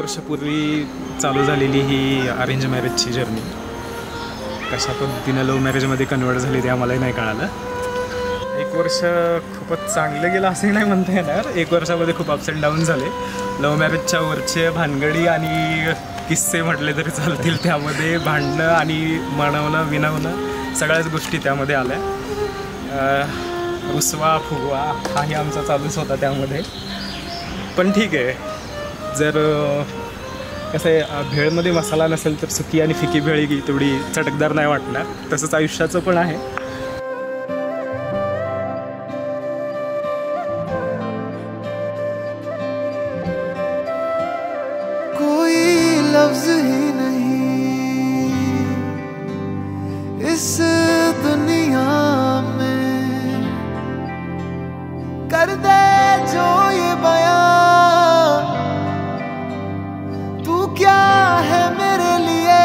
वर्षापूर्वी चालू झालेली ही अरेंज मॅरेजची जर्नी कशा पद्धतीनं लव्ह मॅरेजमध्ये कन्वर्ट झाली ते आम्हालाही नाही कळालं. 1 वर्ष खूपच चांगलं गेलं असंही नाही म्हणता येणार. 1 वर्षामध्ये खूप अप्स अँड डाऊन झाले. लव्ह मॅरेजच्या वरचे भानगडी आणि किस्से म्हटले तरी चालतील. त्यामध्ये भांडणं आणि मनवणं विनवणं सगळ्याच गोष्टी त्यामध्ये आल्या. रुसवा फुगवा हाही आमचा चालूच होता त्यामध्ये. पण ठीक आहे, जर कसं आहे भेळमध्ये मसाला नसेल तर सुकी आणि फिकी भेळ ही तेवढी चटकदार नाही वाटणार. तसंच आयुष्याचं पण आहे. कोई लफ्ज ही नहीं इस दुनिया में कर दे जो ये बयां, तू क्या है मेरे लिए.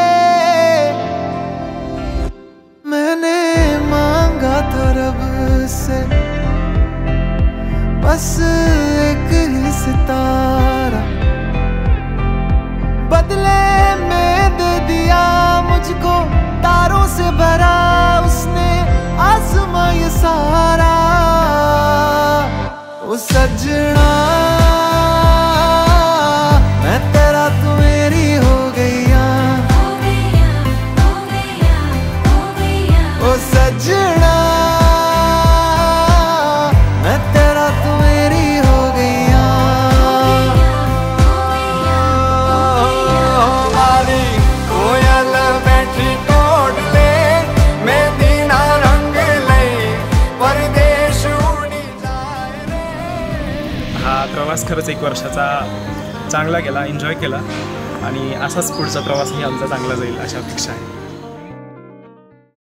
मैंने मांगा था रब से बस एक ही सितारा, बदले में दे दिया मुझको तारों से भरा उसने आसमां ये सारा. ओ सजना मैं तेरा तू मेरी हो गईया. ओ सजना मैं तेरा तू मेरी हो गईया. कोयल बैठी कोट ले मैं दीना रंग ले परदेश उडी जाए रे. हा प्रवास खरंच 1 वर्षाचा चांगला गेला, एन्जॉय केला आणि असाच पुढचा प्रवासही आमचा चांगला जाईल अशी अपेक्षा आहे.